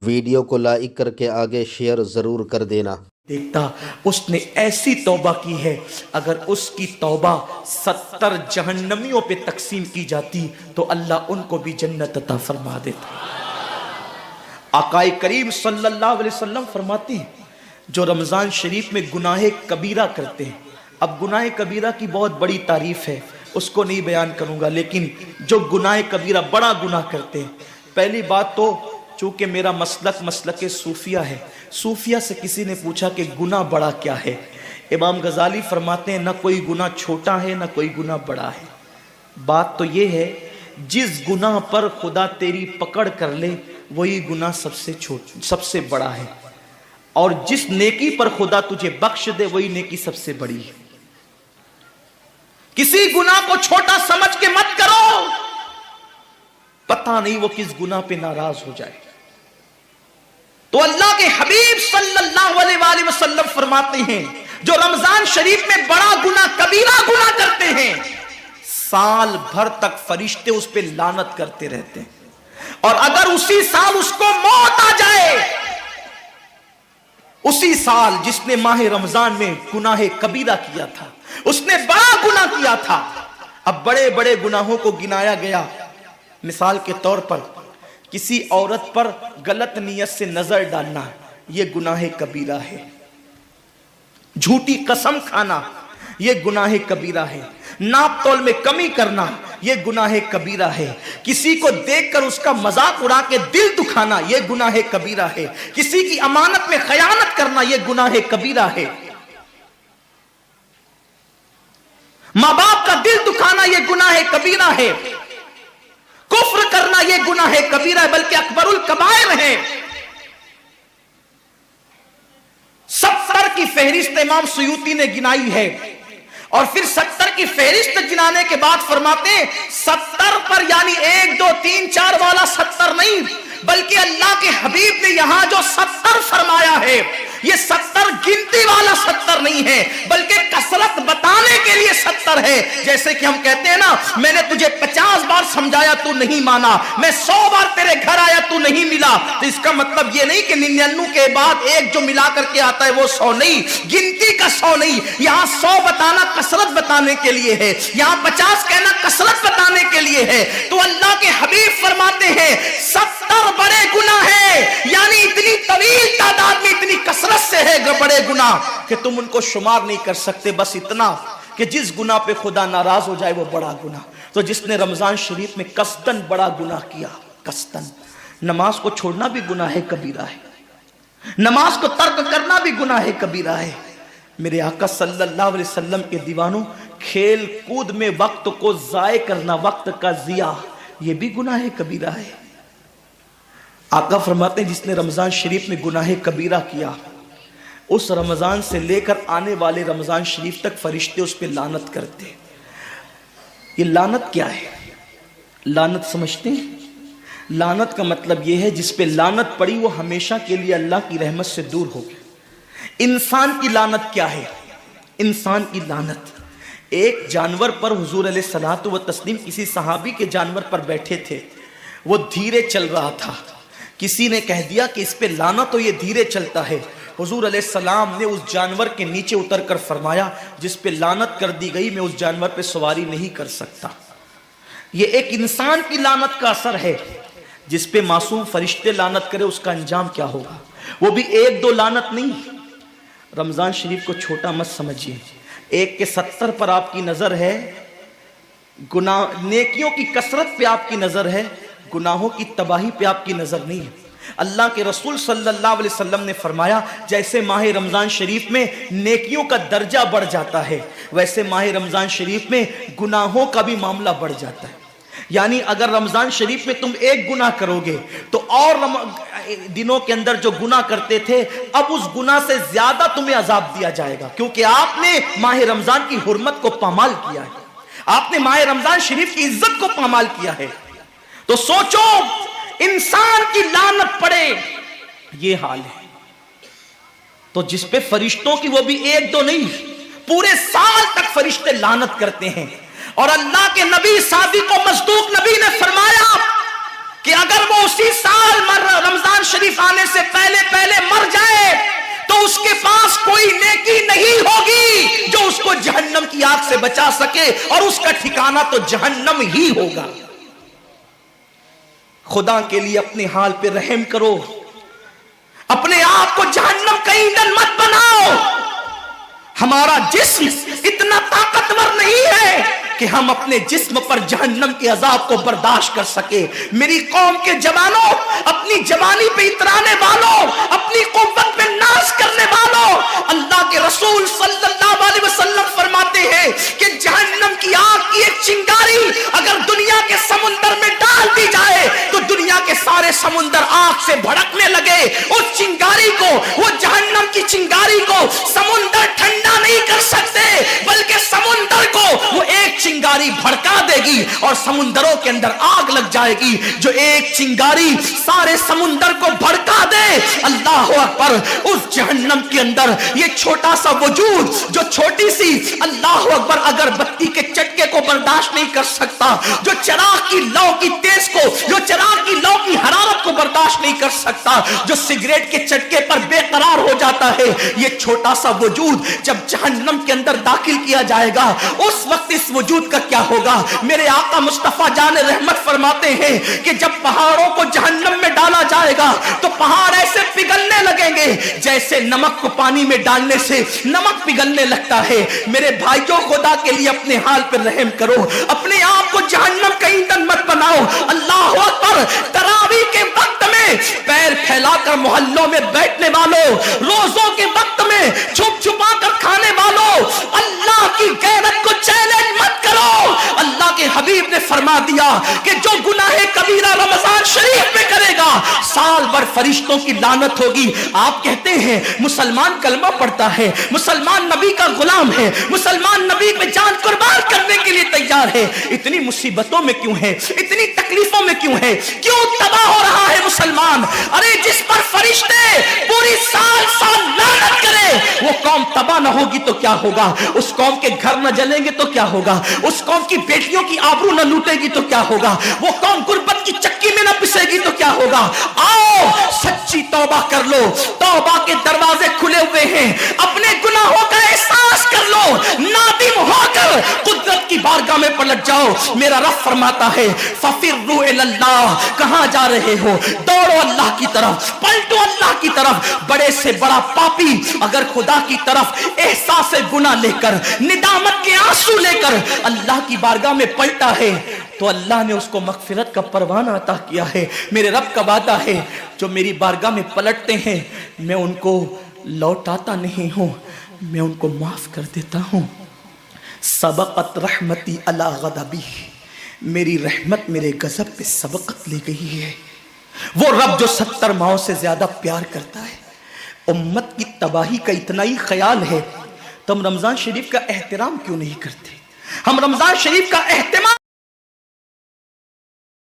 Video کو like کر کے آگے شیئر ضرور کر دینا۔ دیکھتا اس نے ایسی توبہ کی ہے، اگر اس کی توبہ 70 جہنمیوں پہ تقسیم کی جاتی تو اللہ ان کو بھی جنت عطا فرما دیتا۔ آقا کریم صلی اللہ علیہ وسلم فرماتے ہیں جو رمضان شریف میں گناہ کبیرہ کرتے ہیں، اب گناہ کبیرہ کی بہت بڑی تعریف ہے، اس کو نہیں بیان کروں گا، لیکن جو گناہ کبیرہ بڑا گناہ کرتے ہیں، پہلی بات تو چونکہ میرا مسلک صوفیہ ہے، صوفیہ سے کسی نے پوچھا کہ گناہ بڑا کیا ہے؟ امام غزالی فرماتے ہیں نہ کوئی گناہ چھوٹا ہے نہ کوئی گناہ بڑا ہے، بات تو یہ ہے جس گناہ پر خدا تیری پکڑ کر لے وہی گناہ سب سے بڑا ہے، اور جس نیکی پر خدا تجھے بخش دے وہی نیکی سب سے بڑی ہے۔ کسی گناہ کو چھوٹا سمجھ کے مت کرو، پتہ نہیں وہ کس گناہ پہ ناراض ہو جائے۔ تو اللہ کے حبیب صلی اللہ علیہ وآلہ وسلم فرماتے ہیں جو رمضان شریف میں بڑا گناہ کبیرہ گناہ کرتے ہیں، سال بھر تک فرشتے اس پہ لعنت کرتے رہتے ہیں، اور اگر اسی سال اس کو موت آ جائے، اسی سال جس نے ماہ رمضان میں گناہ کبیرہ کیا تھا، اس نے بڑا گناہ کیا تھا، اب بڑے بڑے گناہوں کو گنایا گیا، مثال کے طور پر کسی عورت پر غلط نیت سے نظر ڈالنا یہ گناہ کبیرہ ہے، جھوٹی قسم کھانا یہ گناہ کبیرہ ہے، ناپ تول میں کمی کرنا یہ گناہ کبیرہ ہے، کسی کو دیکھ کر اس کا مذاق اڑا کے دل دکھانا یہ گناہ کبیرہ ہے، کسی کی امانت میں خیانت کرنا یہ گناہ کبیرہ ہے، ماں باپ کا دل دکھانا یہ گناہ کبیرہ ہے، کفر کرنا یہ گناہ کبیرہ ہے، بلکہ اکبر الکبائر ہے۔ 70 کی فہرست امام سیوطی نے گنائی ہے، اور پھر 70 کی فہرست گنانے کے بعد فرماتے ہیں 70 پر یعنی 1 2 3 4 والا 70 نہیں، بلکہ اللہ کے حبیب نے یہاں جو 70 فرمایا ہے یہ 70 گنتی والا 70 نہیں ہے، بلکہ کثرت بتانے کے لیے 70 ہے۔ جیسے کہ ہم کہتے ہیں نا میں نے تجھے 50 بار سمجھایا تو نہیں مانا، میں 100 بار تیرے گھر آیا تو نہیں ملا، تو اس کا مطلب یہ نہیں کہ 99 کے بعد ایک جو ملا کر کے آتا ہے وہ 100 نہیں، گنتی کا 100 نہیں، یہاں 100 بتانا کثرت بتانے کے لیے ہے، یہاں 50 کہنا کثرت بتانے کے لیے ہے۔ تو اللہ کے حبیب فرماتے ہیں 70 بڑے گناہ ہیں، یعنی اتنی طویل تعداد میں اتنی کثرت سے ہے بڑے گناہ کہ تم ان کو شمار نہیں کر سکتے، بس اتنا کہ جس گناہ پہ خدا ناراض ہو جائے وہ بڑا گناہ۔ تو جس نے رمضان شریف میں قصدن بڑا گناہ کیا، قصدن، نماز کو چھوڑنا بھی گناہ کبیرہ ہے، نماز کو ترک کرنا بھی گناہ کبیرہ ہے۔ میرے آقا صلی اللہ علیہ وسلم کے دیوانوں، کھیل کود میں وقت کو ضائع کرنا، وقت کا ضیاع، یہ بھی گناہ کبیرہ ہے۔ آقا فرماتے ہیں جس نے رمضان شریف میں گناہ کبیرہ کیا، اس رمضان سے لے کر آنے والے رمضان شریف تک فرشتے اس پہ لعنت کرتے ہیں۔ یہ لعنت کیا ہے؟ لعنت سمجھتے ہیں؟ لعنت کا مطلب یہ ہے جس پہ لعنت پڑی وہ ہمیشہ کے لیے اللہ کی رحمت سے دور ہو گیا۔ انسان کی لعنت کیا ہے؟ انسان کی لعنت، ایک جانور پر حضور علیہ الصلوۃ والتسلیم کسی صحابی کے جانور پر بیٹھے تھے، وہ دھیرے چل رہا تھا، کسی نے کہہ دیا کہ اس پہ لعنت ہو یہ دھیرے چلتا ہے، حضور علیہ السلام نے اس جانور کے نیچے اتر کر فرمایا جس پہ لعنت کر دی گئی میں اس جانور پہ سواری نہیں کر سکتا۔ یہ ایک انسان کی لعنت کا اثر ہے، جس پہ معصوم فرشتے لعنت کرے اس کا انجام کیا ہوگا، وہ بھی 1 2 لعنت نہیں۔ رمضان شریف کو چھوٹا مت سمجھیے، 1 کے 70 پر آپ کی نظر ہے، گناہ نیکیوں کی کثرت پہ آپ کی نظر ہے، گناہوں کی تباہی پہ آپ کی نظر نہیں ہے۔ اللہ کے رسول صلی اللہ علیہ وسلم نے فرمایا جیسے ماہ رمضان شریف میں نیکیوں کا درجہ بڑھ جاتا ہے، ویسے ماہ رمضان شریف میں گناہوں کا بھی معاملہ بڑھ جاتا ہے۔ یعنی اگر رمضان شریف میں تم 1 گناہ کرو گے تو اور دنوں کے اندر جو گناہ کرتے تھے اب اس گناہ سے زیادہ تمہیں عذاب دیا جائے گا، کیونکہ آپ نے ماہ رمضان کی حرمت کو پامال کیا ہے، آپ نے ماہ رمضان شریف کی عزت کو پامال کیا ہے۔ تو سوچو انسان کی لعنت پڑے یہ حال ہے، تو جس پہ فرشتوں کی وہ بھی 1 2 نہیں، پورے سال تک فرشتے لعنت کرتے ہیں۔ اور اللہ کے نبی صادق و مصدوق نبی نے فرمایا کہ اگر وہ اسی سال رمضان شریف آنے سے پہلے پہلے مر جائے تو اس کے پاس کوئی نیکی نہیں ہوگی جو اس کو جہنم کی آگ سے بچا سکے، اور اس کا ٹھکانہ تو جہنم ہی ہوگا۔ خدا کے لیے اپنے حال پہ رحم کرو، اپنے آپ کو جہنم کا ایندھن مت بناؤ۔ ہمارا جسم اتنا طاقتور نہیں ہے کہ ہم اپنے جسم پر جہنم کے عذاب کو برداشت کر سکے۔ میری قوم کے جوانوں، اپنی جوانی پہ اترانے والوں، اپنی قوت پہ ناز کرنے والوں، اللہ کے رسول صلی اللہ علیہ وسلم فرماتے ہیں کہ جہنم کی آگ کی ایک چنگاری اگر دنیا کے سمندر میں ڈال دی جائے تو دنیا کے سارے سمندر آگ سے بھڑکنے لگے۔ اس چنگاری کو، وہ جہنم کی چنگاری کو سمندر ٹھنڈا نہیں کر سکتے، بلکہ سمندر کو وہ ایک چنگاری بھڑکا دے گی اور سمندروں کے اندر آگ لگ جائے گی۔ جو ایک چنگاری سارے سمندر کو بھڑکا دے، اللہ اکبر، اس جہنم کے اندر یہ چھوٹا سا وجود جو چھوٹی سی، اللہ اکبر، اگر بتی کے چٹکے کو برداشت نہیں کر سکتا، جو چراغ کی لو کی تیز کو، جو چراغ کی لو کی حرارت کو برداشت نہیں کر سکتا، جو سگریٹ کے چٹکے پر بے قرار ہو جاتا ہے، یہ چھوٹا سا وجود جب جہنم کے اندر داخل کیا جائے گا، اس وقت اس وجود کا کیا ہوگا؟ میرے آقا مصطفیٰ جان رحمت فرماتے ہیں کہ جب پہاڑوں کو جہنم میں ڈالا جائے گا تو پہاڑ ایسے پگھلنے لگیں گے جیسے نمک کو پانی میں ڈالنے سے نمک پگھلنے لگتا ہے۔ میرے بھائیوں، خدا کے لیے اپنے حال پر رحم کرو، اپنے آپ کو جہنم کا ایندھن مت بناؤ۔ اللہ اکبر، تراویح کے وقت میں پیر پھیلا کر محلوں میں بیٹھنے والوں، روزوں کے وقت میں چھپ چھپا کر کھانے والوں، اللہ کی غیرت کو چیلنج مت کرو۔ اللہ کے حبیب نے فرما دیا کہ جو گناہ کبیرہ رمضان شریف میں کرے گا سال بھر فرشتوں کی لعنت ہوگی۔ آپ کہتے ہیں مسلمان کلمہ پڑھتا ہے، مسلمان نبی کا غلام ہے، مسلمان نبی پہ جان قربان کرنے کے لیے تیار ہے، اتنی مصیبتوں میں کیوں ہے، اتنی تکلیفوں میں کیوں ہے، کیوں تباہ ہو رہا ہے مسلمان؟ ارے جس پر فرشتے پوری سال لعنت کرے وہ قوم تباہ نہ ہوگی تو کیا ہوگا؟ اس قوم کے گھر نہ جلیں گے تو کیا ہوگا؟ اس قوم کی بیٹیوں کی آبرو نہ لوٹے گی تو کیا ہوگا؟ وہ قوم غربت کی چکی میں نہ پسے گی تو کیا ہوگا؟ آؤ سچی توبہ کر لو، توبہ کے دروازے کھلے ہوئے ہیں، اپنے گناہوں کا احساس کر لو، نادم ہو کر قدرت کی بارگاہ میں پلٹ جاؤ۔ میرا رب فرماتا ہے فَفِرُّوا إِلَى اللَّهِ، کہاں جا رہے ہو؟ دوڑو اللہ کی طرف، پلٹو اللہ کی طرف۔ بڑے سے بڑا پاپی اگر خدا کی طرف احساس گناہ لے کر، ندامت کے آنسو لے کر اللہ کی بارگاہ میں پلٹا ہے تو اللہ نے اس کو مغفرت کا پروانہ عطا کیا ہے۔ میرے رب کا وعدہ ہے جو میری بارگاہ میں پلٹتے ہیں میں ان کو لوٹاتا نہیں ہوں، میں ان کو معاف کر دیتا ہوں۔ سبقت رحمتی علی غضبی، میری رحمت میرے غضب پہ سبقت لے گئی ہے۔ وہ رب جو 70 ماؤں سے زیادہ پیار کرتا ہے، امت کی تباہی کا اتنا ہی خیال ہے تو ہم رمضان شریف کا احترام کیوں نہیں کرتے؟ ہم رمضان شریف کا اہتمام